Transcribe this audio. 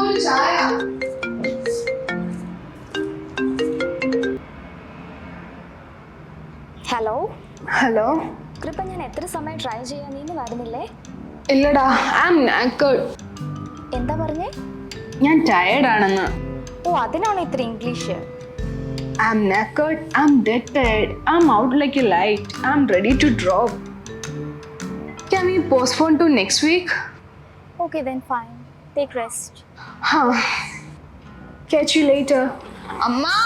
Hello hello. കൃപ, ഞാൻ എത്ര സമയം ട്രൈ ചെയ്യാൻ, നീ വരുന്നില്ലേ? ഇല്ലടാ, ഐ ആം നാക്കേഡ്. എന്താ പറഞ്ഞേ? ഞാൻ ടയേർഡ് ആണെന്ന്. ഓ, അതിനാണ് ഇത്ര English. I am knackered, I am dead tired, I am out like a light, I am ready to drop. Can we postpone to next week? Okay, then fine. Take rest. Huh. Catch you later. Amma!